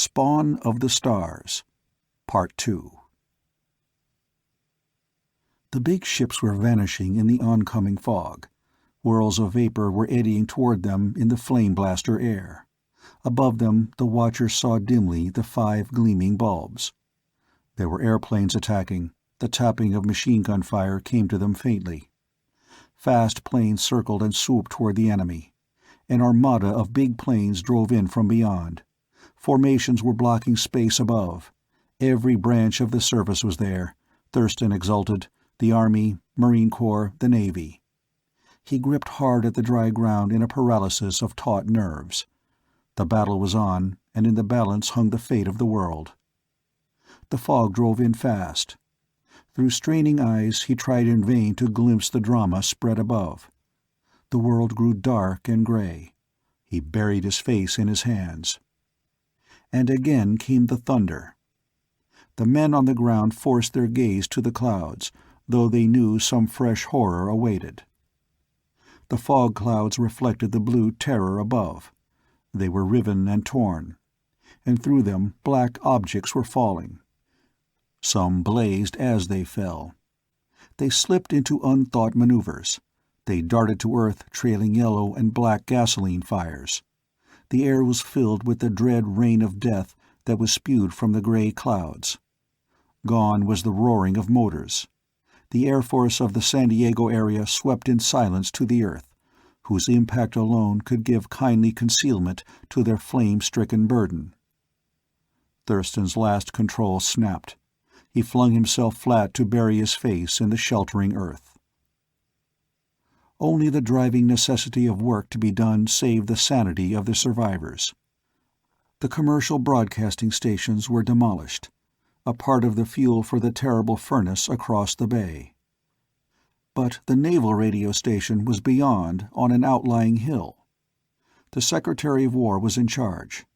Spawn of the Stars, Part 2. The big ships were vanishing in the oncoming fog. Whirls of vapor were eddying toward them in the flame-blaster air. Above them, the watchers saw dimly the 5 gleaming bulbs. There were airplanes attacking. The tapping of machine gun fire came to them faintly. Fast planes circled and swooped toward the enemy. An armada of big planes drove in from beyond. Formations were blocking space above. Every branch of the service was there, Thurston exulted. The Army, Marine Corps, the Navy. He gripped hard at the dry ground in a paralysis of taut nerves. The battle was on, and in the balance hung the fate of the world. The fog drove in fast. Through straining eyes he tried in vain to glimpse the drama spread above. The world grew dark and gray. He buried his face in his hands. And again came the thunder. The men on the ground forced their gaze to the clouds, though they knew some fresh horror awaited. The fog clouds reflected the blue terror above. They were riven and torn, and through them black objects were falling. Some blazed as they fell. They slipped into unthought maneuvers. They darted to earth trailing yellow and black gasoline fires. The air was filled with the dread rain of death that was spewed from the gray clouds. Gone was the roaring of motors. The Air Force of the San Diego area swept in silence to the earth, whose impact alone could give kindly concealment to their flame-stricken burden. Thurston's last control snapped. He flung himself flat to bury his face in the sheltering earth. Only the driving necessity of work to be done saved the sanity of the survivors. The commercial broadcasting stations were demolished, a part of the fuel for the terrible furnace across the bay. But the naval radio station was beyond, on an outlying hill. The Secretary of War was in charge.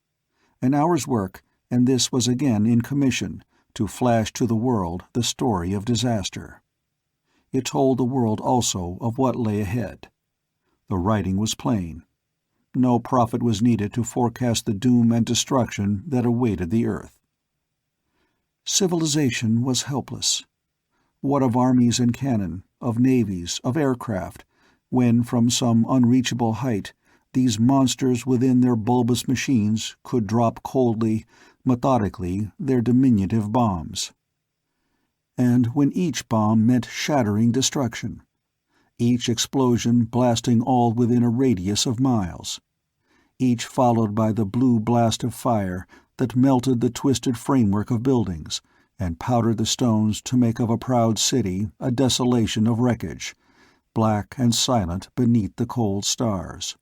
An hour's work, and this was again in commission, to flash to the world the story of disaster. It told the world also of what lay ahead. The writing was plain. No prophet was needed to forecast the doom and destruction that awaited the earth. Civilization was helpless. What of armies and cannon, of navies, of aircraft, when from some unreachable height these monsters within their bulbous machines could drop coldly, methodically, their diminutive bombs? And when each bomb meant shattering destruction, each explosion blasting all within a radius of miles, each followed by the blue blast of fire that melted the twisted framework of buildings and powdered the stones to make of a proud city a desolation of wreckage, black and silent beneath the cold stars.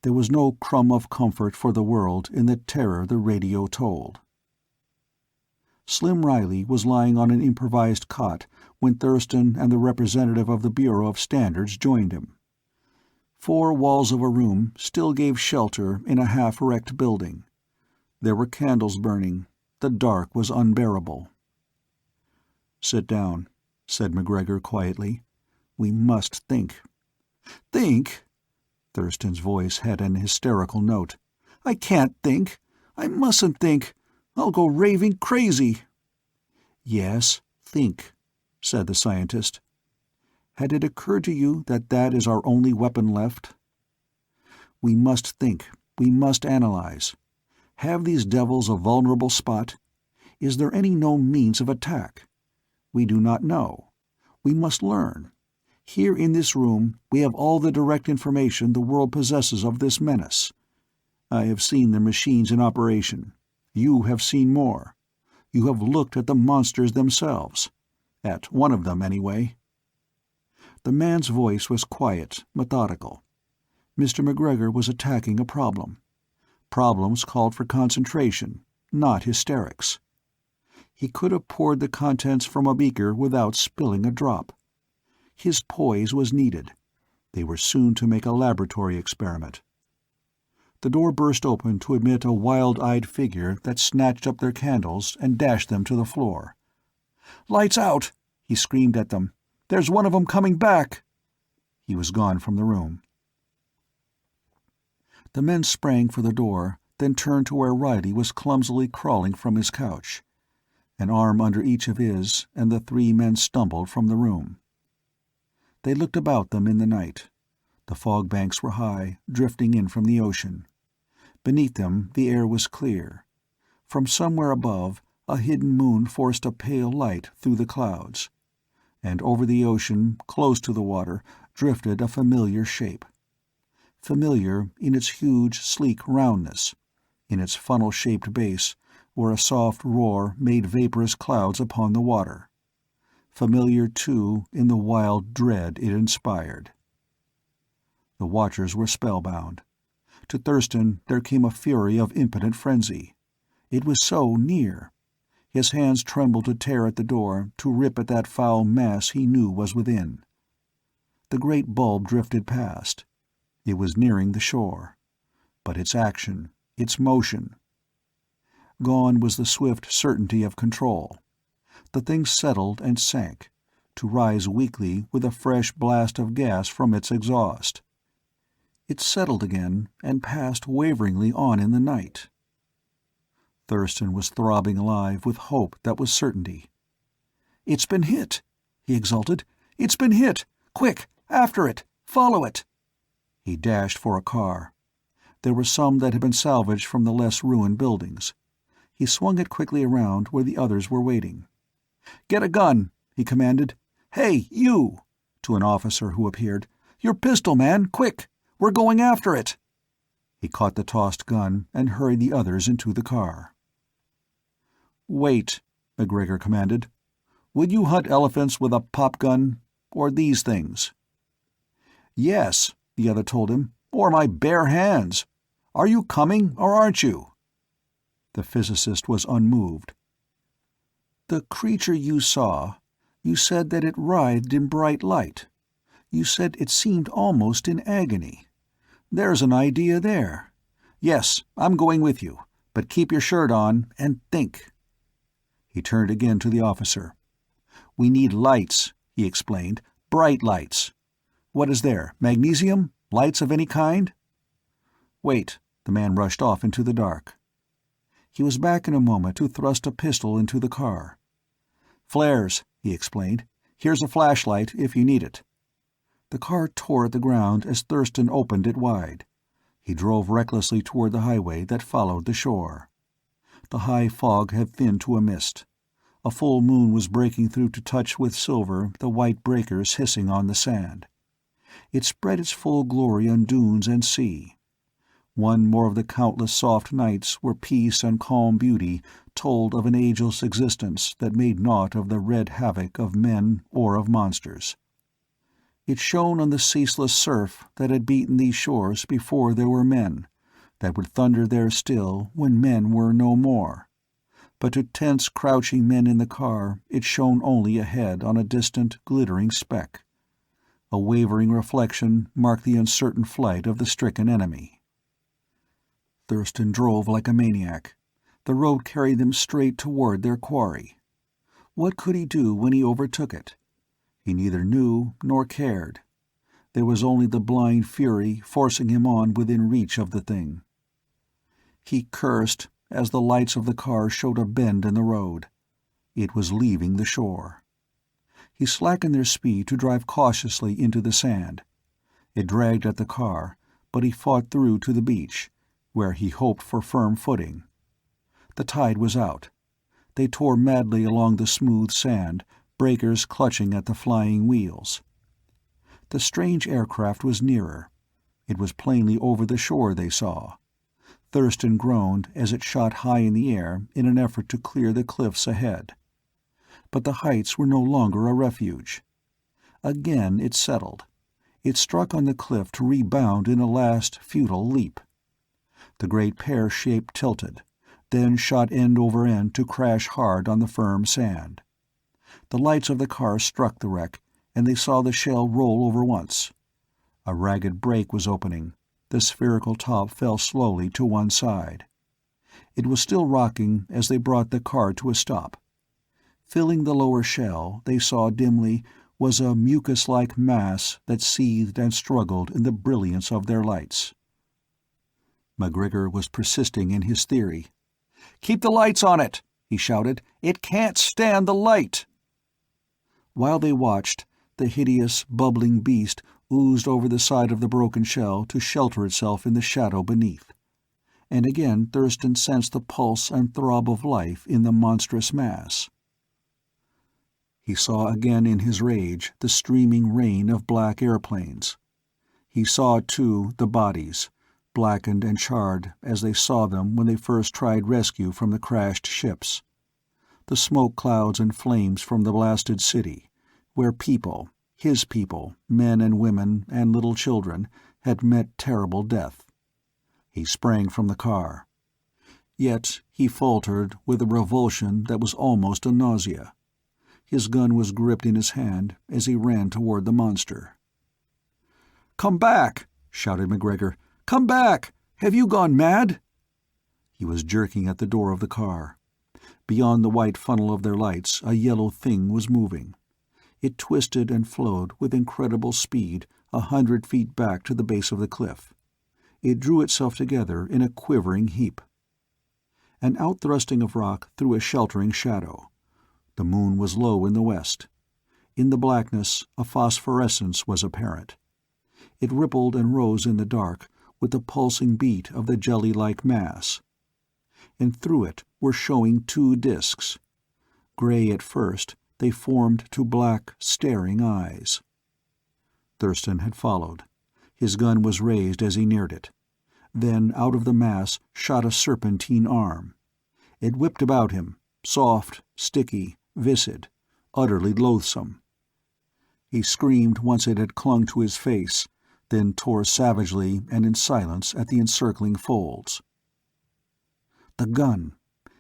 There was no crumb of comfort for the world in the terror the radio told. Slim Riley was lying on an improvised cot when Thurston and the representative of the Bureau of Standards joined him. 4 walls of a room still gave shelter in a half-wrecked building. There were candles burning. The dark was unbearable. "Sit down," said McGregor quietly. "We must think." "Think?" Thurston's voice had an hysterical note. "I can't think. I mustn't think. I'll go raving crazy." "Yes, think," said the scientist. "Had it occurred to you that that is our only weapon left? We must think. We must analyze. Have these devils a vulnerable spot? Is there any known means of attack? We do not know. We must learn. Here in this room we have all the direct information the world possesses of this menace. I have seen their machines in operation. You have seen more. You have looked at the monsters themselves. At one of them, anyway." The man's voice was quiet, methodical. Mr. McGregor was attacking a problem. Problems called for concentration, not hysterics. He could have poured the contents from a beaker without spilling a drop. His poise was needed. They were soon to make a laboratory experiment. The door burst open to admit a wild-eyed figure that snatched up their candles and dashed them to the floor. "Lights out!" he screamed at them. "There's one of 'em coming back!" He was gone from the room. The men sprang for the door, then turned to where Riley was clumsily crawling from his couch. An arm under each of his, and the three men stumbled from the room. They looked about them in the night. The fog banks were high, drifting in from the ocean. Beneath them the air was clear. From somewhere above, a hidden moon forced a pale light through the clouds. And over the ocean, close to the water, drifted a familiar shape. Familiar in its huge, sleek roundness, in its funnel-shaped base, where a soft roar made vaporous clouds upon the water. Familiar, too, in the wild dread it inspired. The watchers were spellbound. To Thurston there came a fury of impotent frenzy. It was so near. His hands trembled to tear at the door, to rip at that foul mass he knew was within. The great bulb drifted past. It was nearing the shore. But its action, its motion. Gone was the swift certainty of control. The thing settled and sank, to rise weakly with a fresh blast of gas from its exhaust. It settled again and passed waveringly on in the night. Thurston was throbbing alive with hope that was certainty. "It's been hit!" he exulted. "It's been hit! Quick! After it! Follow it!" He dashed for a car. There were some that had been salvaged from the less ruined buildings. He swung it quickly around where the others were waiting. "Get a gun!" he commanded. "Hey, you!" to an officer who appeared. "Your pistol, man! Quick! We're going after it!" He caught the tossed gun and hurried the others into the car. "Wait," McGregor commanded. "Would you hunt elephants with a pop gun? Or these things?" "Yes," the other told him. "Or my bare hands. Are you coming, or aren't you?" The physicist was unmoved. "The creature you saw, you said that it writhed in bright light. You said it seemed almost in agony. There's an idea there. Yes, I'm going with you, but keep your shirt on and think." He turned again to the officer. "We need lights," he explained. "Bright lights. What is there? Magnesium? Lights of any kind?" "Wait." The man rushed off into the dark. He was back in a moment to thrust a pistol into the car. "Flares," he explained. "Here's a flashlight if you need it." The car tore at the ground as Thurston opened it wide. He drove recklessly toward the highway that followed the shore. The high fog had thinned to a mist. A full moon was breaking through to touch with silver the white breakers hissing on the sand. It spread its full glory on dunes and sea. One more of the countless soft nights where peace and calm beauty told of an ageless existence that made naught of the red havoc of men or of monsters. It shone on the ceaseless surf that had beaten these shores before there were men, that would thunder there still when men were no more. But to tense, crouching men in the car it shone only ahead on a distant, glittering speck. A wavering reflection marked the uncertain flight of the stricken enemy. Thurston drove like a maniac. The road carried them straight toward their quarry. What could he do when he overtook it? He neither knew nor cared. There was only the blind fury forcing him on within reach of the thing. He cursed as the lights of the car showed a bend in the road. It was leaving the shore. He slackened their speed to drive cautiously into the sand. It dragged at the car, but he fought through to the beach, where he hoped for firm footing. The tide was out. They tore madly along the smooth sand, breakers clutching at the flying wheels. The strange aircraft was nearer. It was plainly over the shore they saw. Thurston groaned as it shot high in the air in an effort to clear the cliffs ahead. But the heights were no longer a refuge. Again it settled. It struck on the cliff to rebound in a last futile leap. The great pear-shape tilted, then shot end over end to crash hard on the firm sand. The lights of the car struck the wreck, and they saw the shell roll over once. A ragged break was opening. The spherical top fell slowly to one side. It was still rocking as they brought the car to a stop. Filling the lower shell, they saw dimly, was a mucus-like mass that seethed and struggled in the brilliance of their lights. McGregor was persisting in his theory. "Keep the lights on it," he shouted. "It can't stand the light." While they watched, the hideous, bubbling beast oozed over the side of the broken shell to shelter itself in the shadow beneath. And again Thurston sensed the pulse and throb of life in the monstrous mass. He saw again in his rage the streaming rain of black airplanes. He saw, too, the bodies, blackened and charred as they saw them when they first tried rescue from the crashed ships. The smoke clouds and flames from the blasted city, where people, his people, men and women and little children, had met terrible death. He sprang from the car. Yet he faltered with a revulsion that was almost a nausea. His gun was gripped in his hand as he ran toward the monster. "Come back!" shouted McGregor. "Come back! Have you gone mad?" He was jerking at the door of the car. Beyond the white funnel of their lights, a yellow thing was moving. It twisted and flowed with incredible speed 100 feet back to the base of the cliff. It drew itself together in a quivering heap. An outthrusting of rock threw a sheltering shadow. The moon was low in the west. In the blackness, a phosphorescence was apparent. It rippled and rose in the dark with the pulsing beat of the jelly-like mass. And through it were showing 2 disks. Gray at first, they formed to black, staring eyes. Thurston had followed. His gun was raised as he neared it. Then out of the mass shot a serpentine arm. It whipped about him, soft, sticky, viscid, utterly loathsome. He screamed once it had clung to his face, then tore savagely and in silence at the encircling folds. The gun!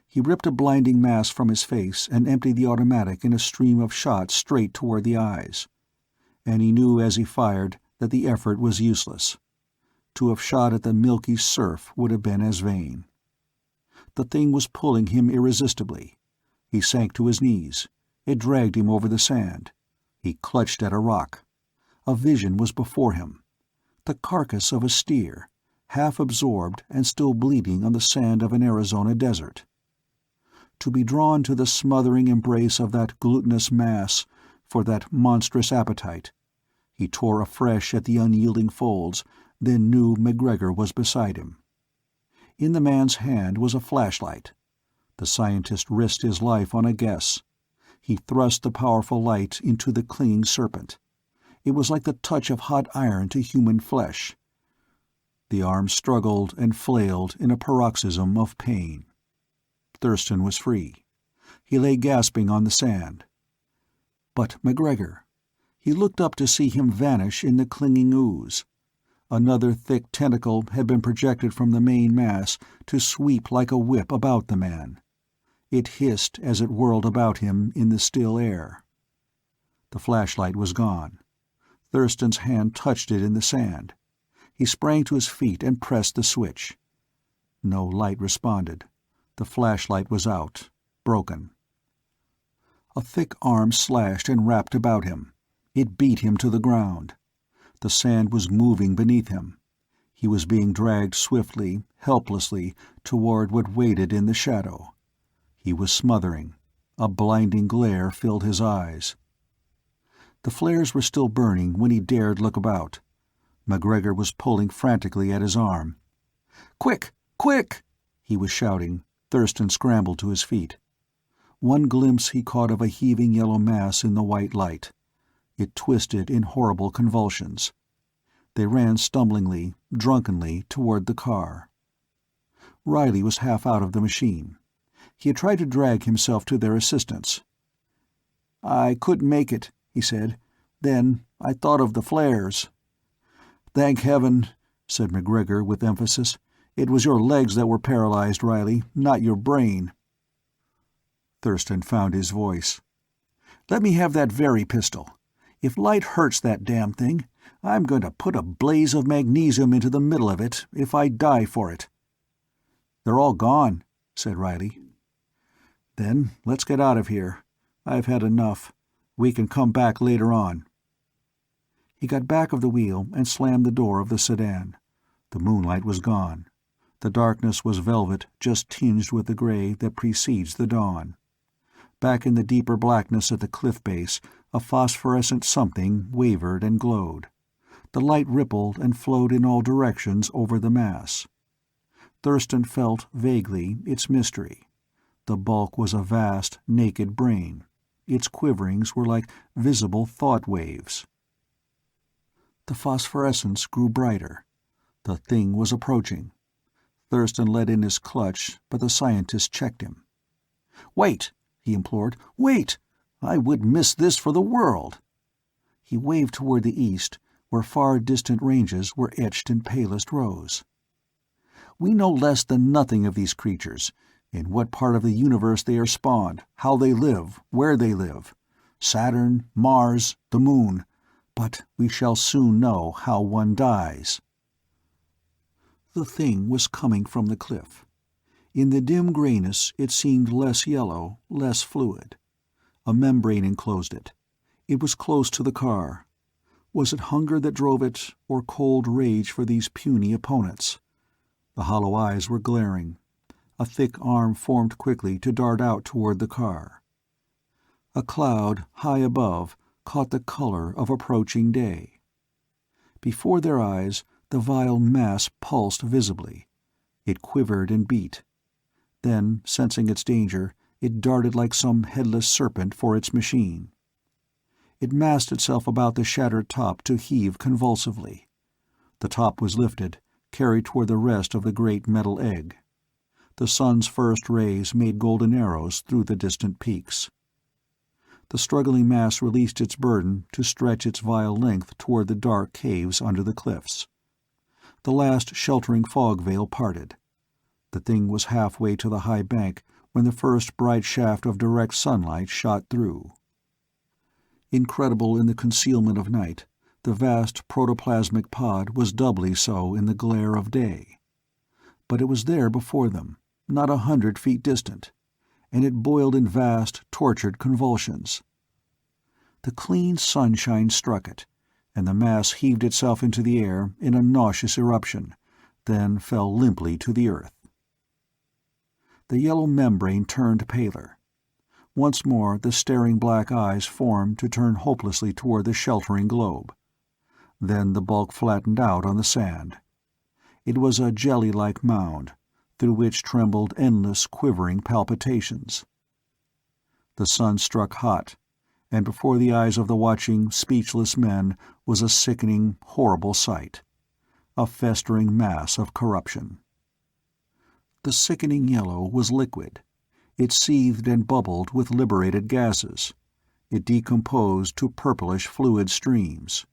He ripped a blinding mask from his face and emptied the automatic in a stream of shots straight toward the eyes. And he knew as he fired that the effort was useless. To have shot at the milky surf would have been as vain. The thing was pulling him irresistibly. He sank to his knees. It dragged him over the sand. He clutched at a rock. A vision was before him. The carcass of a steer, half absorbed and still bleeding on the sand of an Arizona desert. To be drawn to the smothering embrace of that glutinous mass, for that monstrous appetite. He tore afresh at the unyielding folds, then knew McGregor was beside him. In the man's hand was a flashlight. The scientist risked his life on a guess. He thrust the powerful light into the clinging serpent. It was like the touch of hot iron to human flesh. The arm struggled and flailed in a paroxysm of pain. Thurston was free. He lay gasping on the sand. But McGregor. He looked up to see him vanish in the clinging ooze. Another thick tentacle had been projected from the main mass to sweep like a whip about the man. It hissed as it whirled about him in the still air. The flashlight was gone. Thurston's hand touched it in the sand. He sprang to his feet and pressed the switch. No light responded. The flashlight was out, broken. A thick arm slashed and wrapped about him. It beat him to the ground. The sand was moving beneath him. He was being dragged swiftly, helplessly, toward what waited in the shadow. He was smothering. A blinding glare filled his eyes. The flares were still burning when he dared look about. McGregor was pulling frantically at his arm. "Quick! Quick!" he was shouting. Thurston scrambled to his feet. One glimpse he caught of a heaving yellow mass in the white light. It twisted in horrible convulsions. They ran stumblingly, drunkenly, toward the car. Riley was half out of the machine. He had tried to drag himself to their assistance. "I couldn't make it," he said. "Then I thought of the flares." "Thank heaven," said McGregor with emphasis. "It was your legs that were paralyzed, Riley, not your brain." Thurston found his voice. "Let me have that very pistol. If light hurts that damn thing, I'm going to put a blaze of magnesium into the middle of it if I die for it." "They're all gone," said Riley. "Then let's get out of here. I've had enough. We can come back later on." He got back of the wheel and slammed the door of the sedan. The moonlight was gone. The darkness was velvet just tinged with the gray that precedes the dawn. Back in the deeper blackness at the cliff base, a phosphorescent something wavered and glowed. The light rippled and flowed in all directions over the mass. Thurston felt, vaguely, its mystery. The bulk was a vast, naked brain. Its quiverings were like visible thought waves. The phosphorescence grew brighter. The thing was approaching. Thurston let in his clutch, but the scientist checked him. "Wait!" he implored. "Wait! I would miss this for the world!" He waved toward the east, where far distant ranges were etched in palest rose. "We know less than nothing of these creatures, in what part of the universe they are spawned, how they live, where they live. Saturn, Mars, the Moon. But we shall soon know how one dies." The thing was coming from the cliff. In the dim grayness it seemed less yellow, less fluid. A membrane enclosed it. It was close to the car. Was it hunger that drove it, or cold rage for these puny opponents? The hollow eyes were glaring. A thick arm formed quickly to dart out toward the car. A cloud, high above, caught the color of approaching day. Before their eyes, the vile mass pulsed visibly. It quivered and beat. Then, sensing its danger, it darted like some headless serpent for its machine. It massed itself about the shattered top to heave convulsively. The top was lifted, carried toward the rest of the great metal egg. The sun's first rays made golden arrows through the distant peaks. The struggling mass released its burden to stretch its vile length toward the dark caves under the cliffs. The last sheltering fog veil parted. The thing was halfway to the high bank when the first bright shaft of direct sunlight shot through. Incredible in the concealment of night, the vast protoplasmic pod was doubly so in the glare of day. But it was there before them, not 100 feet distant, and it boiled in vast, tortured convulsions. The clean sunshine struck it, and the mass heaved itself into the air in a nauseous eruption, then fell limply to the earth. The yellow membrane turned paler. Once more the staring black eyes formed to turn hopelessly toward the sheltering globe. Then the bulk flattened out on the sand. It was a jelly-like mound, through which trembled endless quivering palpitations. The sun struck hot, and before the eyes of the watching, speechless men was a sickening, horrible sight. A festering mass of corruption. The sickening yellow was liquid. It seethed and bubbled with liberated gases. It decomposed to purplish fluid streams.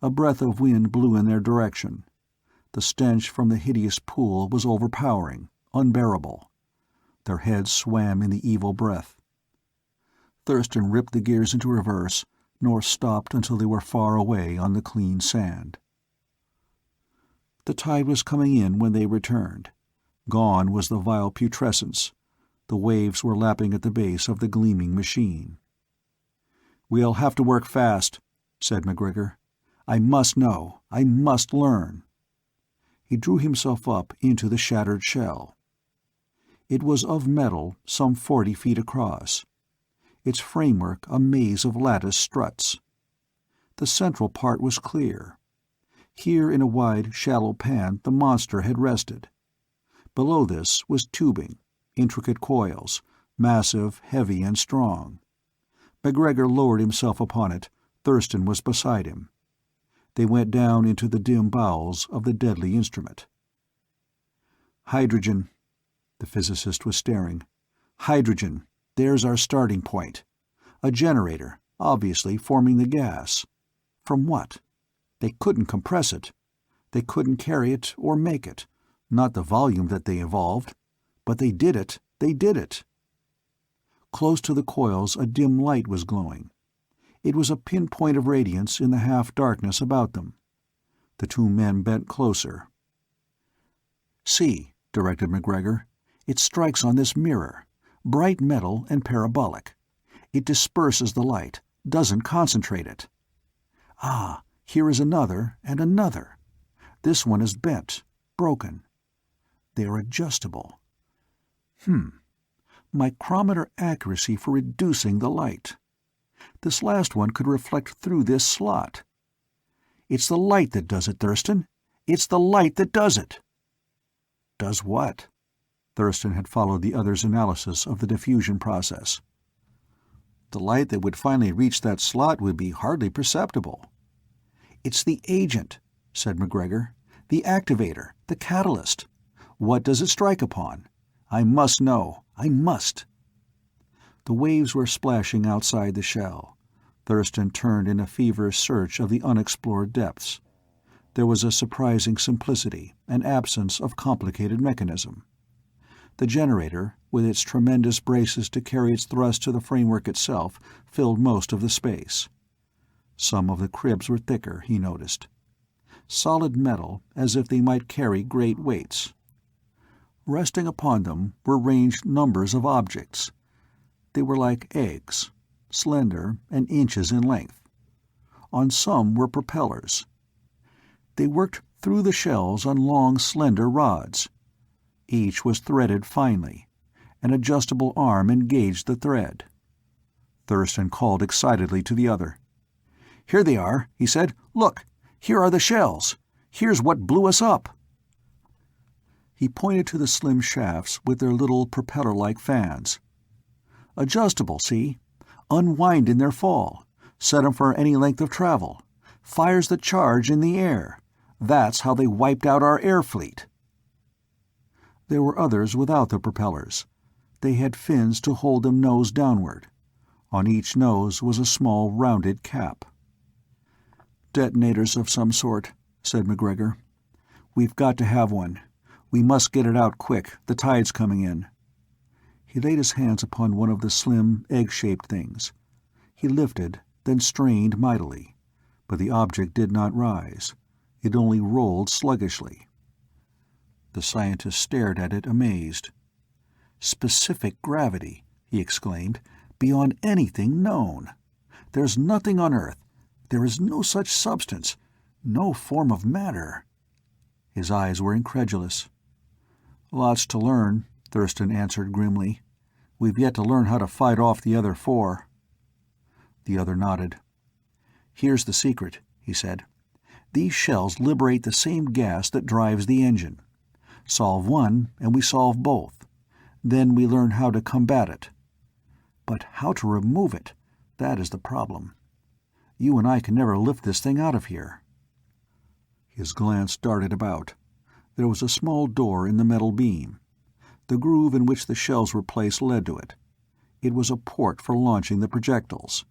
A breath of wind blew in their direction. The stench from the hideous pool was overpowering, unbearable. Their heads swam in the evil breath. Thurston ripped the gears into reverse, nor stopped until they were far away on the clean sand. The tide was coming in when they returned. Gone was the vile putrescence. The waves were lapping at the base of the gleaming machine. "We'll have to work fast," said McGregor. "I must know. I must learn." He drew himself up into the shattered shell. It was of metal, some 40 feet across. Its framework a maze of lattice struts. The central part was clear. Here in a wide, shallow pan the monster had rested. Below this was tubing, intricate coils, massive, heavy, and strong. McGregor lowered himself upon it. Thurston was beside him. They went down into the dim bowels of the deadly instrument. "Hydrogen." The physicist was staring. "Hydrogen. There's our starting point. A generator, obviously forming the gas. From what? They couldn't compress it. They couldn't carry it or make it. Not the volume that they evolved. But they did it. They did it." Close to the coils a dim light was glowing. It was a pinpoint of radiance in the half-darkness about them. The two men bent closer. "See," directed McGregor. "It strikes on this mirror. Bright metal and parabolic. It disperses the light, doesn't concentrate it. Ah, here is another and another. This one is bent, broken. they're adjustable. Micrometer accuracy for reducing the light. This last one could reflect through this slot. It's the light that does it, Thurston. It's the light that does it. Does what? Thurston had followed the other's analysis of the diffusion process. The light that would finally reach that slot would be hardly perceptible. It's the agent, said McGregor. The activator, the catalyst. What does it strike upon? I must know. I must. The waves were splashing outside the shell. Thurston turned in a feverish search of the unexplored depths. There was a surprising simplicity, an absence of complicated mechanism. The generator, with its tremendous braces to carry its thrust to the framework itself, filled most of the space. Some of the cribs were thicker, he noticed. Solid metal, as if they might carry great weights. Resting upon them were ranged numbers of objects. They were like eggs, slender and inches in length. On some were propellers. They worked through the shells on long, slender rods. Each was threaded finely. An adjustable arm engaged the thread. Thurston called excitedly to the other. "Here they are," he said. "Look! Here are the shells. Here's what blew us up." He pointed to the slim shafts with their little propeller-like fans. "Adjustable, see? Unwind in their fall. Set 'em for any length of travel. Fires the charge in the air. That's how they wiped out our air fleet." There were others without the propellers. They had fins to hold them nose downward. On each nose was a small rounded cap. "Detonators of some sort," said McGregor. "We've got to have one. We must get it out quick. The tide's coming in." He laid his hands upon one of the slim, egg-shaped things. He lifted, then strained mightily. But the object did not rise. It only rolled sluggishly. The scientist stared at it amazed. "Specific gravity," he exclaimed, "beyond anything known. There's nothing on Earth. There is no such substance, no form of matter." His eyes were incredulous. "Lots to learn," Thurston answered grimly. "We've yet to learn how to fight off the other 4. The other nodded. "Here's the secret," he said. "These shells liberate the same gas that drives the engine. Solve one, and we solve both. Then we learn how to combat it. But how to remove it, that is the problem. You and I can never lift this thing out of here." His glance darted about. There was a small door in the metal beam. The groove in which the shells were placed led to it. It was a port for launching the projectiles.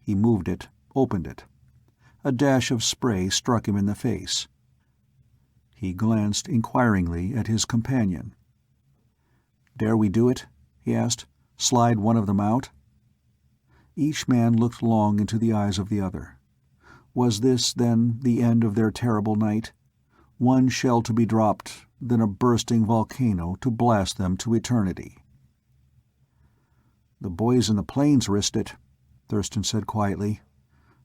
He moved it, opened it. A dash of spray struck him in the face. He glanced inquiringly at his companion. "Dare we do it?" he asked. "Slide one of them out?" Each man looked long into the eyes of the other. Was this, then, the end of their terrible night? One shell to be dropped, then a bursting volcano to blast them to eternity. "The boys in the planes risked it," Thurston said quietly.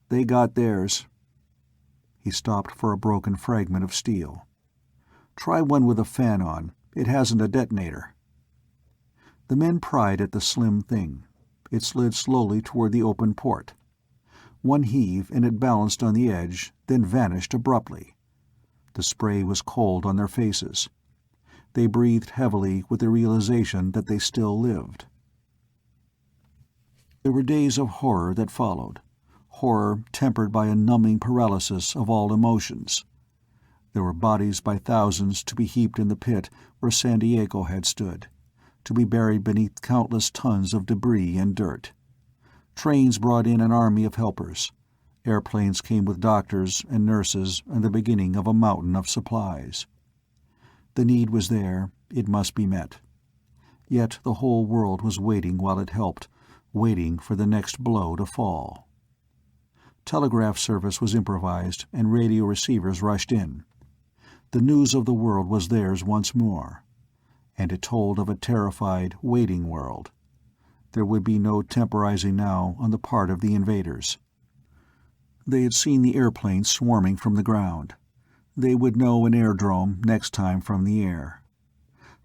"They got theirs." He stopped for a broken fragment of steel. "Try one with a fan on. It hasn't a detonator." The men pried at the slim thing. It slid slowly toward the open port. One heave and it balanced on the edge, then vanished abruptly. The spray was cold on their faces. They breathed heavily with the realization that they still lived. There were days of horror that followed, horror tempered by a numbing paralysis of all emotions. There were bodies by thousands to be heaped in the pit where San Diego had stood, to be buried beneath countless tons of debris and dirt. Trains brought in an army of helpers. Airplanes came with doctors and nurses and the beginning of a mountain of supplies. The need was there, it must be met. Yet the whole world was waiting while it helped, waiting for the next blow to fall. Telegraph service was improvised and radio receivers rushed in. The news of the world was theirs once more. And it told of a terrified, waiting world. There would be no temporizing now on the part of the invaders. They had seen the airplanes swarming from the ground. They would know an airdrome next time from the air.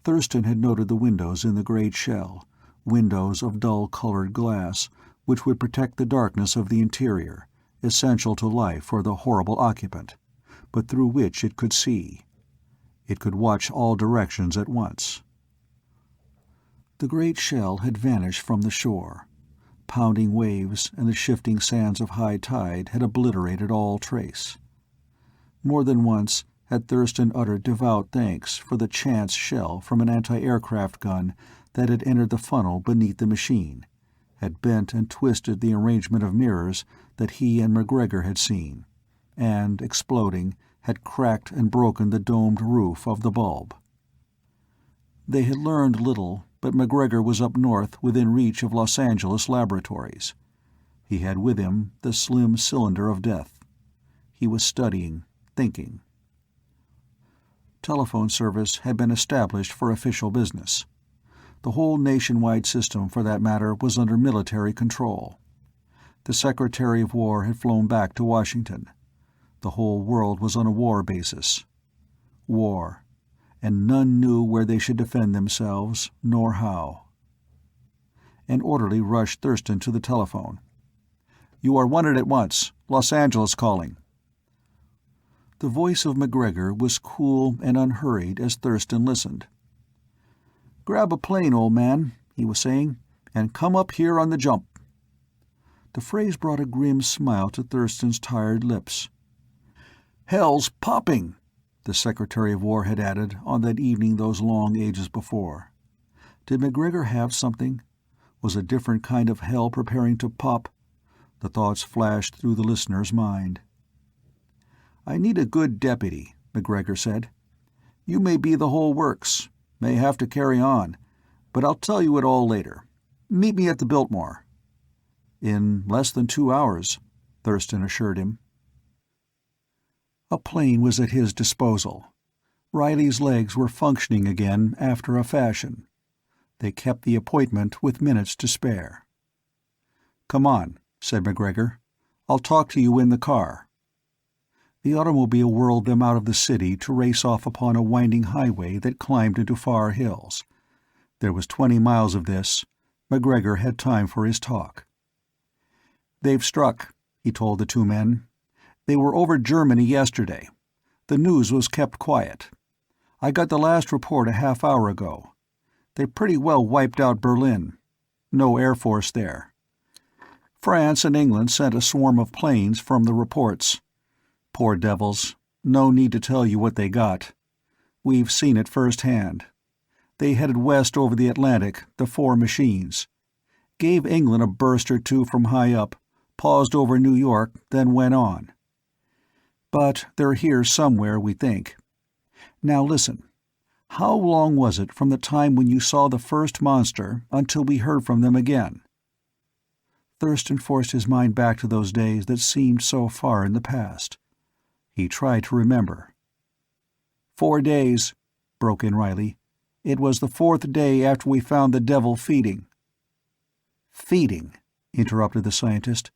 Thurston had noted the windows in the great shell, windows of dull-colored glass, which would protect the darkness of the interior, essential to life for the horrible occupant, but through which it could see. It could watch all directions at once. The great shell had vanished from the shore. Pounding waves and the shifting sands of high tide had obliterated all trace. More than once had Thurston uttered devout thanks for the chance shell from an anti-aircraft gun that had entered the funnel beneath the machine, had bent and twisted the arrangement of mirrors that he and McGregor had seen, and, exploding, had cracked and broken the domed roof of the bulb. They had learned little, but McGregor was up north within reach of Los Angeles laboratories. He had with him the slim cylinder of death. He was studying, thinking. Telephone service had been established for official business. The whole nationwide system, for that matter, was under military control. The Secretary of War had flown back to Washington. The whole world was on a war basis. War. And none knew where they should defend themselves, nor how. An orderly rushed Thurston to the telephone. "You are wanted at once. Los Angeles calling." The voice of McGregor was cool and unhurried as Thurston listened. "Grab a plane, old man," he was saying, "and come up here on the jump." The phrase brought a grim smile to Thurston's tired lips. "Hell's popping," the Secretary of War had added on that evening those long ages before. Did McGregor have something? Was a different kind of hell preparing to pop? The thoughts flashed through the listener's mind. "I need a good deputy," McGregor said. "You may be the whole works, may have to carry on, but I'll tell you it all later. Meet me at the Biltmore." "In less than 2 hours," Thurston assured him. A plane was at his disposal. Riley's legs were functioning again after a fashion. They kept the appointment with minutes to spare. "Come on," said McGregor. "I'll talk to you in the car." The automobile whirled them out of the city to race off upon a winding highway that climbed into far hills. There was 20 miles of this. McGregor had time for his talk. "They've struck," he told the two men. "They were over Germany yesterday. The news was kept quiet. I got the last report a half hour ago. They pretty well wiped out Berlin. No Air Force there. France and England sent a swarm of planes from the reports. Poor devils. No need to tell you what they got. We've seen it firsthand. They headed west over the Atlantic, the 4 machines. Gave England a burst or two from high up, paused over New York, then went on. But they're here somewhere, we think. Now listen. How long was it from the time when you saw the first monster until we heard from them again?" Thurston forced his mind back to those days that seemed so far in the past. He tried to remember. 4 days, broke in Riley. "It was the 4th day after we found the devil feeding." "Feeding," interrupted the scientist.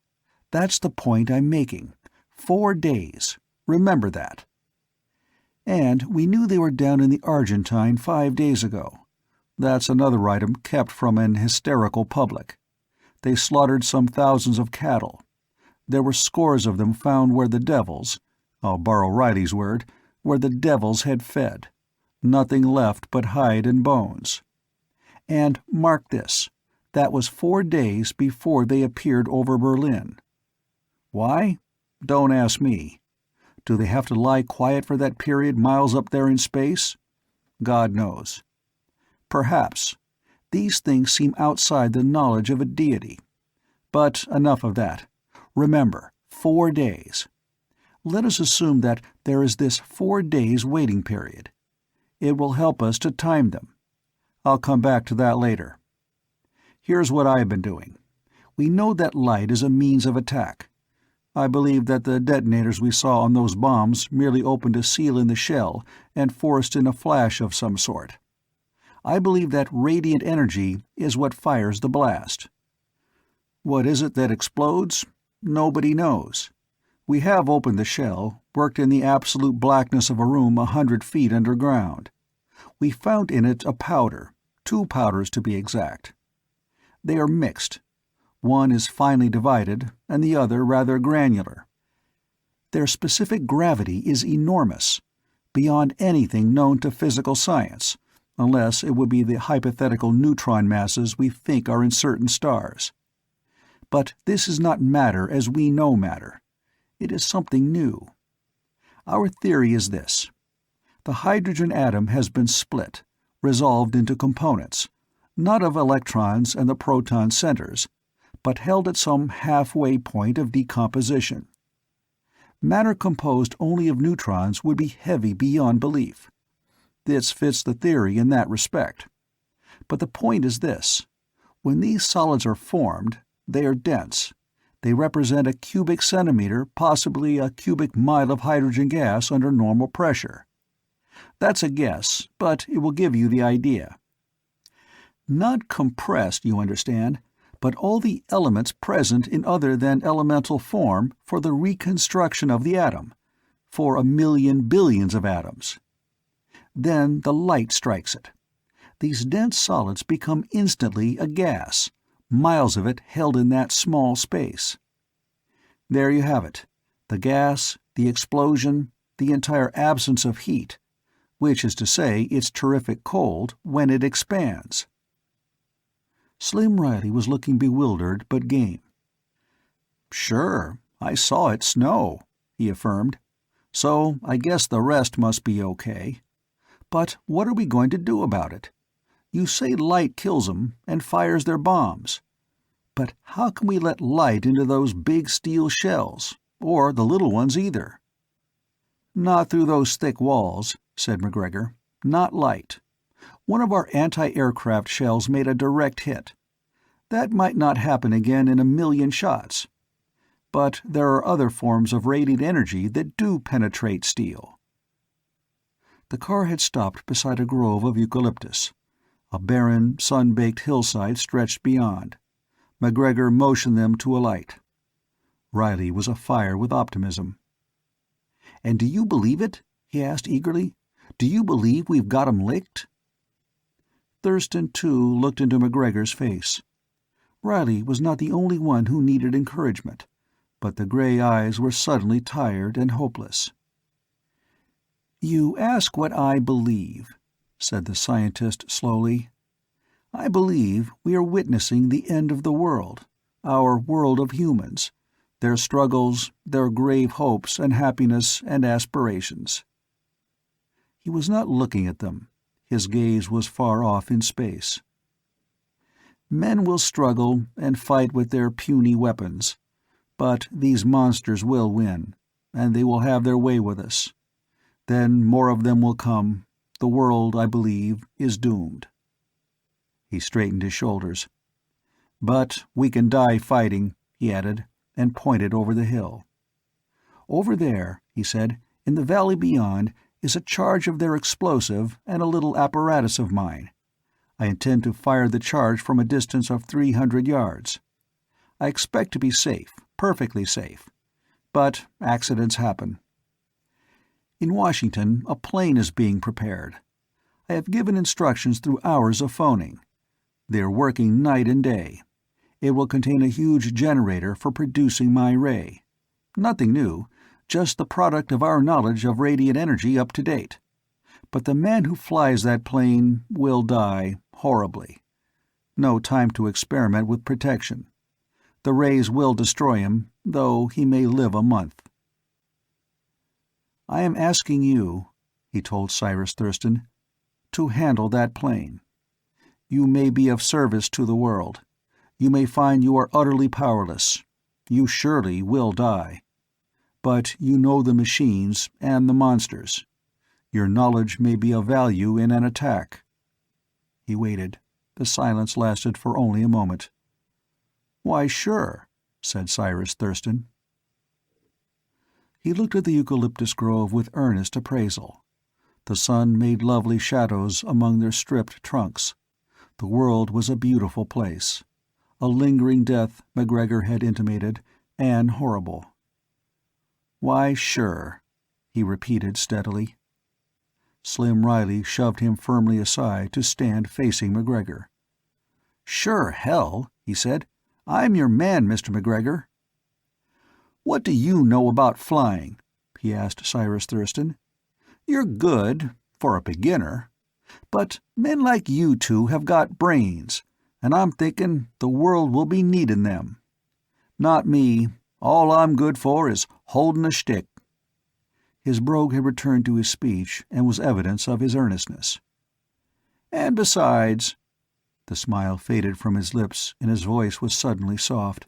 "That's the point I'm making. 4 days. Remember that. And we knew they were down in the Argentine 5 days ago. That's another item kept from an hysterical public. They slaughtered some thousands of cattle. There were scores of them found where the devils, I'll borrow Riley's word, where the devils had fed. Nothing left but hide and bones. And mark this, that was 4 days before they appeared over Berlin. Why? Don't ask me. Do they have to lie quiet for that period miles up there in space? God knows. Perhaps. These things seem outside the knowledge of a deity. But enough of that. Remember, 4 days. Let us assume that there is this 4 days waiting period. It will help us to time them. I'll come back to that later. Here's what I've been doing. We know that light is a means of attack. I believe that the detonators we saw on those bombs merely opened a seal in the shell and forced in a flash of some sort. I believe that radiant energy is what fires the blast. What is it that explodes? Nobody knows. We have opened the shell, worked in the absolute blackness of a room 100 feet underground. We found in it a powder, 2 powders to be exact. They are mixed. One is finely divided, and the other rather granular. Their specific gravity is enormous, beyond anything known to physical science, unless it would be the hypothetical neutron masses we think are in certain stars. But this is not matter as we know matter. It is something new. Our theory is this. The hydrogen atom has been split, resolved into components, not of electrons and the proton centers, but held at some halfway point of decomposition. Matter composed only of neutrons would be heavy beyond belief. This fits the theory in that respect. But the point is this. When these solids are formed, they are dense. They represent a cubic centimeter, possibly a cubic mile of hydrogen gas under normal pressure. That's a guess, but it will give you the idea. Not compressed, you understand, but all the elements present in other than elemental form for the reconstruction of the atom, for a million billions of atoms. Then the light strikes it. These dense solids become instantly a gas, miles of it held in that small space. There you have it, the gas, the explosion, the entire absence of heat, which is to say its terrific cold when it expands. Slim Riley was looking bewildered but game. "Sure, I saw it snow," he affirmed. "So I guess the rest must be okay. But what are we going to do about it? You say light kills 'em and fires their bombs. But how can we let light into those big steel shells, or the little ones either?" "Not through those thick walls," said McGregor. "Not light. One of our anti-aircraft shells made a direct hit. That might not happen again in a million shots. But there are other forms of radiant energy that do penetrate steel." The car had stopped beside a grove of eucalyptus. A barren, sun-baked hillside stretched beyond. McGregor motioned them to alight. Riley was afire with optimism. "And do you believe it?" he asked eagerly. "Do you believe we've got 'em licked?" Thurston, too, looked into McGregor's face. Riley was not the only one who needed encouragement, but the gray eyes were suddenly tired and hopeless. "You ask what I believe," said the scientist slowly. "I believe we are witnessing the end of the world, our world of humans, their struggles, their grave hopes and happiness and aspirations." He was not looking at them. His gaze was far off in space. "Men will struggle and fight with their puny weapons, but these monsters will win, and they will have their way with us. Then more of them will come. The world, I believe, is doomed." He straightened his shoulders. "But we can die fighting," he added, and pointed over the hill. "Over there," he said, "in the valley beyond, is a charge of their explosive and a little apparatus of mine. I intend to fire the charge from a distance of 300 yards. I expect to be safe, perfectly safe. But accidents happen. In Washington, a plane is being prepared. I have given instructions through hours of phoning. They are working night and day. It will contain a huge generator for producing my ray. Nothing new, just the product of our knowledge of radiant energy up to date. But the man who flies that plane will die horribly. No time to experiment with protection. The rays will destroy him, though he may live a month." "I am asking you," he told Cyrus Thurston, "to handle that plane. You may be of service to the world. You may find you are utterly powerless. You surely will die. But you know the machines and the monsters. Your knowledge may be of value in an attack." He waited. The silence lasted for only a moment. "Why, sure," said Cyrus Thurston. He looked at the eucalyptus grove with earnest appraisal. The sun made lovely shadows among their stripped trunks. The world was a beautiful place. A lingering death, McGregor had intimated, and horrible. "Why, sure," he repeated steadily. Slim Riley shoved him firmly aside to stand facing McGregor. "Sure hell," he said. "I'm your man, Mr. McGregor." "What do you know about flying?" he asked Cyrus Thurston. "You're good, for a beginner. But men like you two have got brains, and I'm thinking the world will be needin' them. Not me. All I'm good for is holdin' a shtick." His brogue had returned to his speech and was evidence of his earnestness. "And besides—" the smile faded from his lips and his voice was suddenly soft.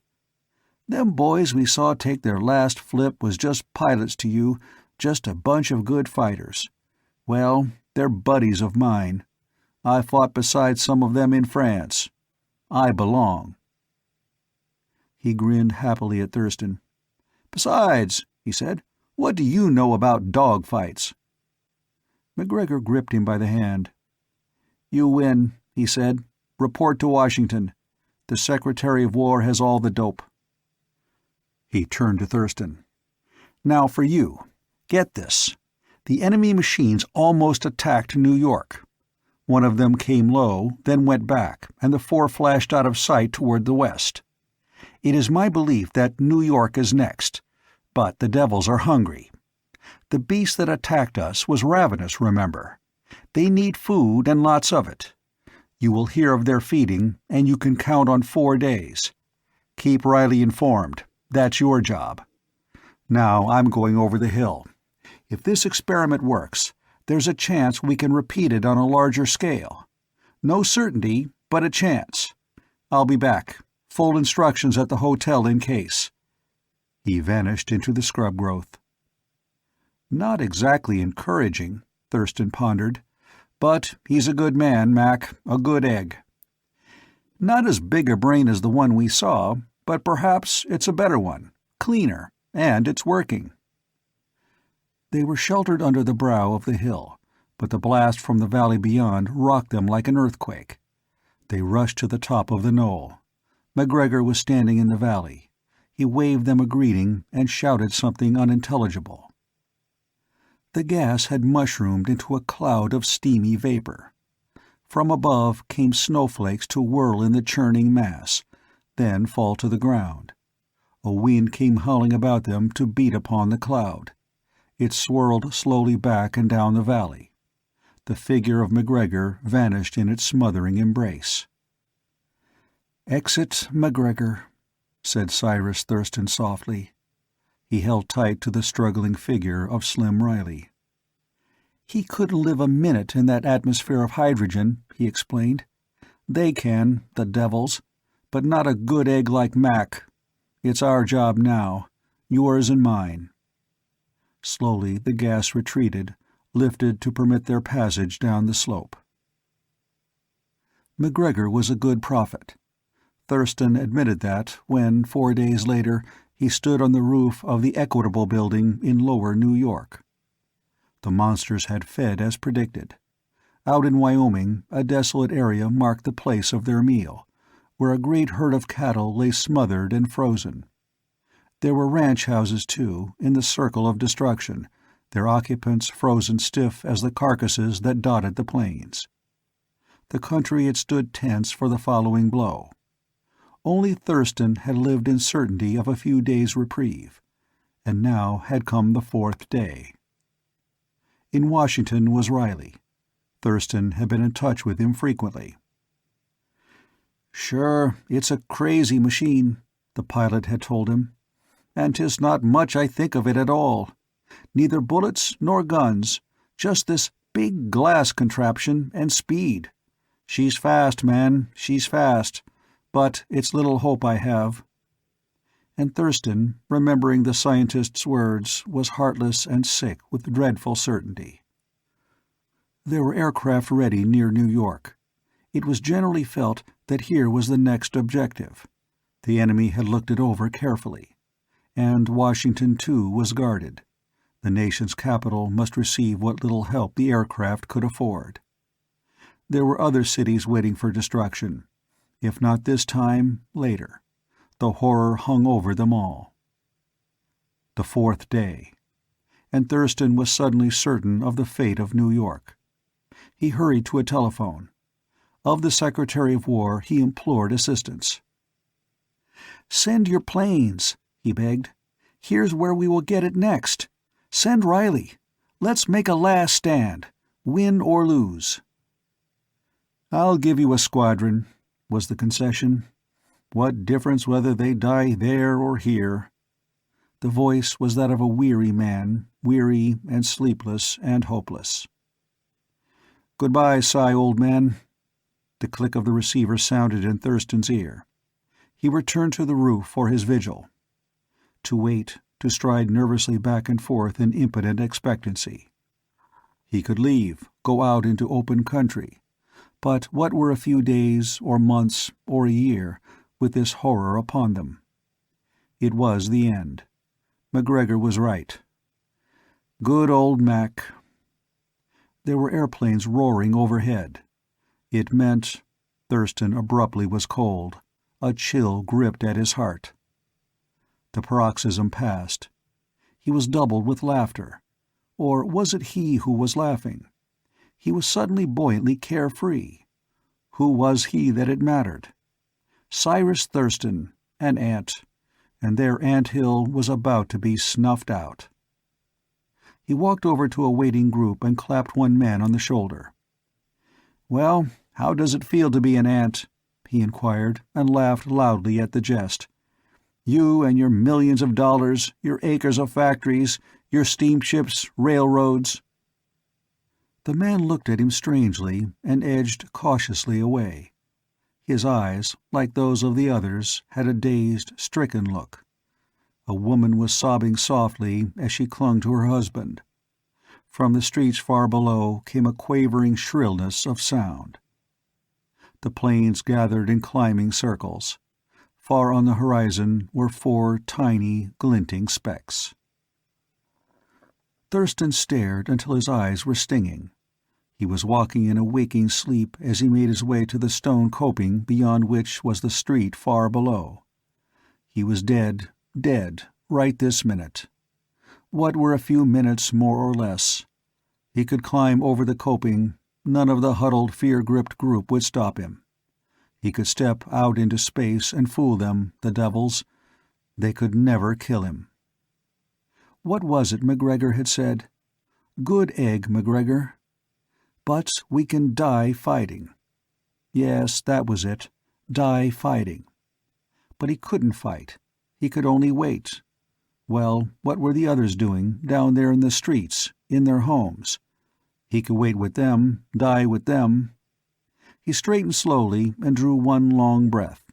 "Them boys we saw take their last flip was just pilots to you, just a bunch of good fighters. Well, they're buddies of mine. I fought beside some of them in France. I belong." He grinned happily at Thurston. "Besides," he said, "what do you know about dogfights?" McGregor gripped him by the hand. "You win," he said. "Report to Washington. The Secretary of War has all the dope." He turned to Thurston. "Now for you. Get this. The enemy machines almost attacked New York. One of them came low, then went back, and the four flashed out of sight toward the west. It is my belief that New York is next, but the devils are hungry. The beast that attacked us was ravenous, remember. They need food and lots of it. You will hear of their feeding, and you can count on 4 days. Keep Riley informed. That's your job. Now I'm going over the hill. If this experiment works, there's a chance we can repeat it on a larger scale. No certainty, but a chance. I'll be back. Full instructions at the hotel in case." He vanished into the scrub growth. "Not exactly encouraging," Thurston pondered. "But he's a good man, Mac, a good egg. Not as big a brain as the one we saw, but perhaps it's a better one, cleaner, and it's working." They were sheltered under the brow of the hill, but the blast from the valley beyond rocked them like an earthquake. They rushed to the top of the knoll. McGregor was standing in the valley. He waved them a greeting and shouted something unintelligible. The gas had mushroomed into a cloud of steamy vapor. From above came snowflakes to whirl in the churning mass, then fall to the ground. A wind came howling about them to beat upon the cloud. It swirled slowly back and down the valley. The figure of McGregor vanished in its smothering embrace. "Exit McGregor," said Cyrus Thurston softly. He held tight to the struggling figure of Slim Riley. "He couldn't live a minute in that atmosphere of hydrogen," he explained. "They can, the devils, but not a good egg like Mac. It's our job now, yours and mine." Slowly the gas retreated, lifted to permit their passage down the slope. McGregor was a good prophet. Thurston admitted that when, 4 days later, he stood on the roof of the Equitable Building in lower New York. The monsters had fed as predicted. Out in Wyoming, a desolate area marked the place of their meal, where a great herd of cattle lay smothered and frozen. There were ranch houses, too, in the circle of destruction, their occupants frozen stiff as the carcasses that dotted the plains. The country had stood tense for the following blow. Only Thurston had lived in certainty of a few days' reprieve, and now had come the 4th day. In Washington was Riley. Thurston had been in touch with him frequently. "Sure, it's a crazy machine," the pilot had told him. "And 'tis not much I think of it at all. Neither bullets nor guns, just this big glass contraption and speed. She's fast, man, she's fast. But it's little hope I have." And Thurston, remembering the scientist's words, was heartless and sick with dreadful certainty. There were aircraft ready near New York. It was generally felt that here was the next objective. The enemy had looked it over carefully. And Washington, too, was guarded. The nation's capital must receive what little help the aircraft could afford. There were other cities waiting for destruction. If not this time, later. The horror hung over them all. The 4th day. and Thurston was suddenly certain of the fate of New York. He hurried to a telephone. Of the Secretary of War he implored assistance. "Send your planes," he begged. "Here's where we will get it next. Send Riley. Let's make a last stand, win or lose." "I'll give you a squadron," was the concession. "What difference whether they die there or here?" The voice was that of a weary man, weary and sleepless and hopeless. "Goodbye, Cy, old man." The click of the receiver sounded in Thurston's ear. He returned to the roof for his vigil. To wait, to stride nervously back and forth in impotent expectancy. He could leave, go out into open country, but what were a few days, or months, or a year, with this horror upon them? It was the end. MacGregor was right. Good old Mac. There were airplanes roaring overhead. It meant— Thurston abruptly was cold. A chill gripped at his heart. The paroxysm passed. He was doubled with laughter. Or was it he who was laughing? He was suddenly buoyantly carefree. Who was he that it mattered? Cyrus Thurston, an ant, and their ant-hill was about to be snuffed out. He walked over to a waiting group and clapped one man on the shoulder. "Well, how does it feel to be an ant?" he inquired, and laughed loudly at the jest. "You and your millions of dollars, your acres of factories, your steamships, railroads." The man looked at him strangely and edged cautiously away. His eyes, like those of the others, had a dazed, stricken look. A woman was sobbing softly as she clung to her husband. From the streets far below came a quavering shrillness of sound. The planes gathered in climbing circles. Far on the horizon were 4 tiny, glinting specks. Thurston stared until his eyes were stinging. He was walking in a waking sleep as he made his way to the stone coping beyond which was the street far below. He was dead, right this minute. What were a few minutes more or less? He could climb over the coping. None of the huddled, fear-gripped group would stop him. He could step out into space and fool them, the devils. They could never kill him. What was it MacGregor had said? "Good egg, MacGregor. But we can die fighting." Yes, that was it. Die fighting. But he couldn't fight. He could only wait. Well, what were the others doing, down there in the streets, in their homes? He could wait with them, die with them. He straightened slowly and drew one long breath.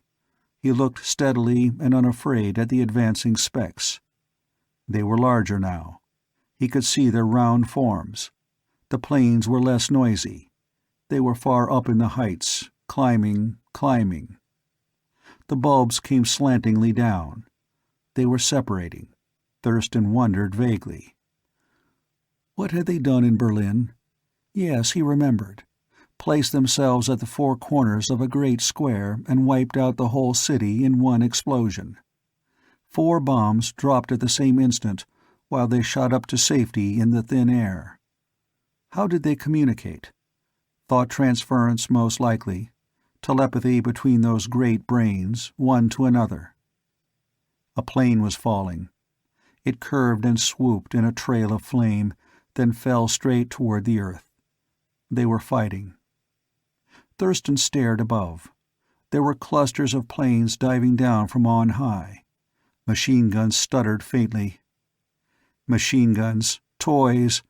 He looked steadily and unafraid at the advancing specks. They were larger now. He could see their round forms. The planes were less noisy. They were far up in the heights, climbing. The bulbs came slantingly down. They were separating. Thurston wondered vaguely. What had they done in Berlin? Yes, he remembered. Placed themselves at the 4 corners of a great square and wiped out the whole city in one explosion. 4 bombs dropped at the same instant, while they shot up to safety in the thin air. How did they communicate? Thought transference, most likely. Telepathy between those great brains, one to another. A plane was falling. It curved and swooped in a trail of flame, then fell straight toward the earth. They were fighting. Thurston stared above. There were clusters of planes diving down from on high. Machine guns stuttered faintly. Machine guns. Toys.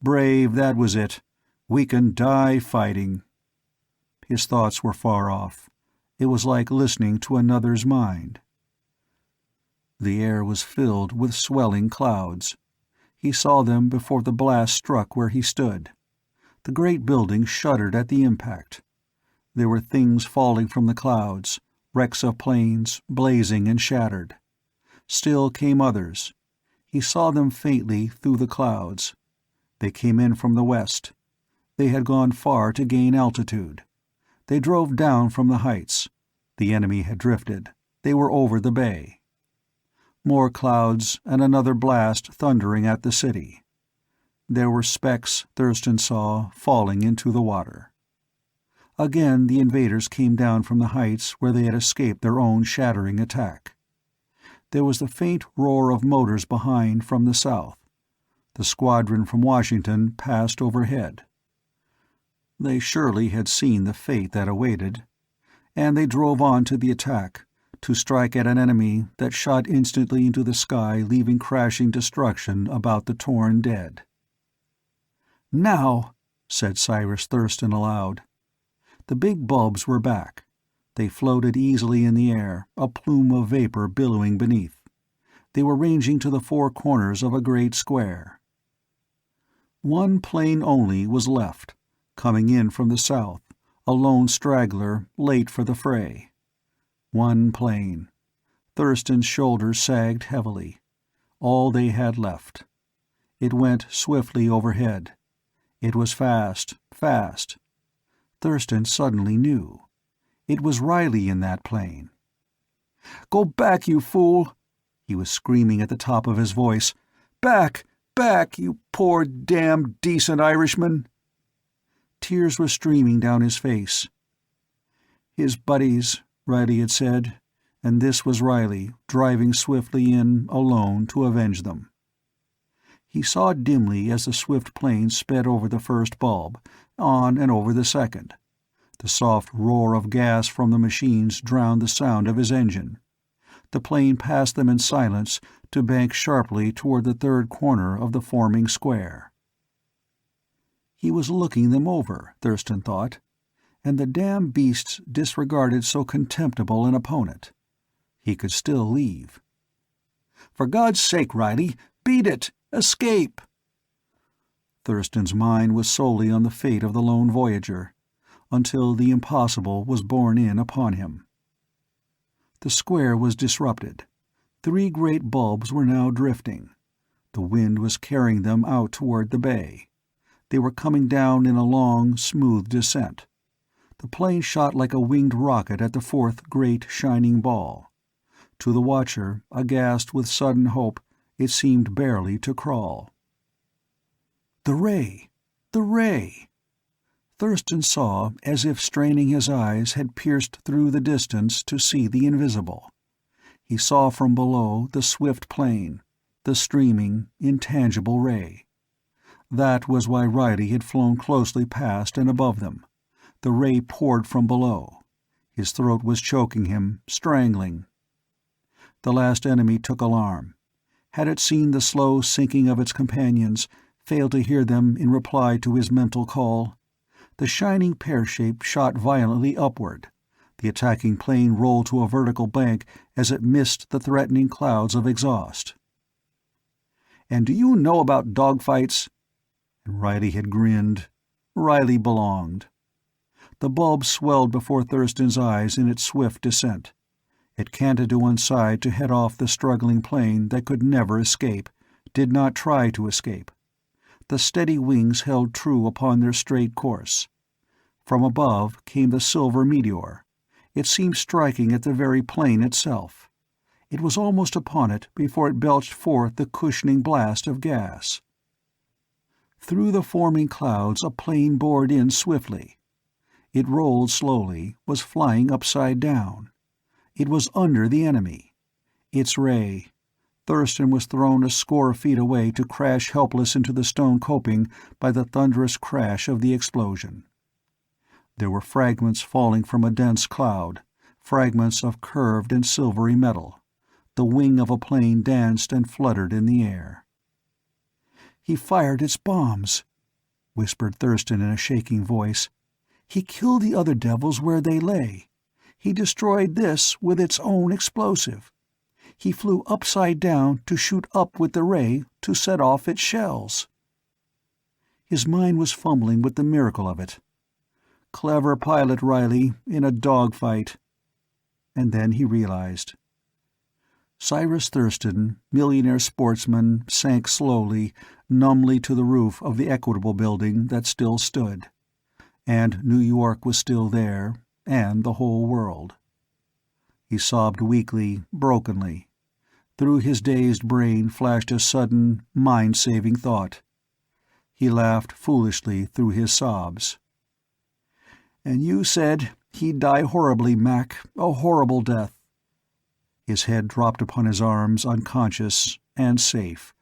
Brave, that was it. We can die fighting. His thoughts were far off. It was like listening to another's mind. The air was filled with swelling clouds. He saw them before the blast struck where he stood. The great building shuddered at the impact. There were things falling from the clouds, wrecks of planes, blazing and shattered. Still came others. He saw them faintly through the clouds. They came in from the west. They had gone far to gain altitude. They drove down from the heights. The enemy had drifted. They were over the bay. More clouds, and another blast thundering at the city. There were specks, Thurston saw, falling into the water. Again the invaders came down from the heights where they had escaped their own shattering attack. There was the faint roar of motors behind from the south. The squadron from Washington passed overhead. They surely had seen the fate that awaited, and they drove on to the attack, to strike at an enemy that shot instantly into the sky, leaving crashing destruction about the torn dead. "Now," said Cyrus Thurston aloud. The big bulbs were back. They floated easily in the air, a plume of vapor billowing beneath. They were ranging to the four corners of a great square. One plane only was left, coming in from the south, a lone straggler late for the fray. One plane. Thurston's shoulders sagged heavily. All they had left. It went swiftly overhead. It was fast, fast. Thurston suddenly knew. It was Riley in that plane. "Go back, you fool!" He was screaming at the top of his voice. "Back! Back, you poor damned decent Irishman!" Tears were streaming down his face. His buddies, Riley had said, and this was Riley, driving swiftly in, alone, to avenge them. He saw dimly as the swift plane sped over the first bulb, on and over the second. The soft roar of gas from the machines drowned the sound of his engine. The plane passed them in silence to bank sharply toward the third corner of the forming square. He was looking them over, Thurston thought, and the damn beasts disregarded so contemptible an opponent. He could still leave. "For God's sake, Riley, beat it! Escape!" Thurston's mind was solely on the fate of the lone voyager, until the impossible was borne in upon him. The square was disrupted. 3 great bulbs were now drifting. The wind was carrying them out toward the bay. They were coming down in a long, smooth descent. The plane shot like a winged rocket at the 4th great shining ball. To the watcher, aghast with sudden hope, it seemed barely to crawl. The ray! The ray! Thurston saw as if straining his eyes had pierced through the distance to see the invisible. He saw from below the swift plane, the streaming, intangible ray. That was why Riley had flown closely past and above them. The ray poured from below. His throat was choking him, strangling. The last enemy took alarm. Had it seen the slow sinking of its companions, failed to hear them in reply to his mental call? The shining pear-shape shot violently upward. The attacking plane rolled to a vertical bank as it missed the threatening clouds of exhaust. "And do you know about dogfights?" And Riley had grinned. Riley belonged. The bulb swelled before Thurston's eyes in its swift descent. It canted to one side to head off the struggling plane that could never escape, did not try to escape. The steady wings held true upon their straight course. From above came the silver meteor. It seemed striking at the very plane itself. It was almost upon it before it belched forth the cushioning blast of gas. Through the forming clouds a plane bored in swiftly. It rolled slowly, was flying upside down. It was under the enemy. Its ray. Thurston was thrown a score of feet away to crash helpless into the stone coping by the thunderous crash of the explosion. There were fragments falling from a dense cloud, fragments of curved and silvery metal. The wing of a plane danced and fluttered in the air. "He fired its bombs," whispered Thurston in a shaking voice. "He killed the other devils where they lay. He destroyed this with its own explosive. He flew upside down to shoot up with the ray to set off its shells." His mind was fumbling with the miracle of it. Clever pilot, Riley, in a dogfight. And then he realized. Cyrus Thurston, millionaire sportsman, sank slowly, numbly to the roof of the Equitable Building that still stood. And New York was still there, and the whole world. He sobbed weakly, brokenly. Through his dazed brain flashed a sudden, mind-saving thought. He laughed foolishly through his sobs. "And you said he'd die horribly, Mac, a horrible death." His head dropped upon his arms, unconscious and safe,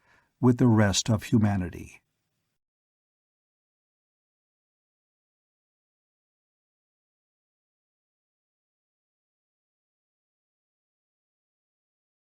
with the rest of humanity.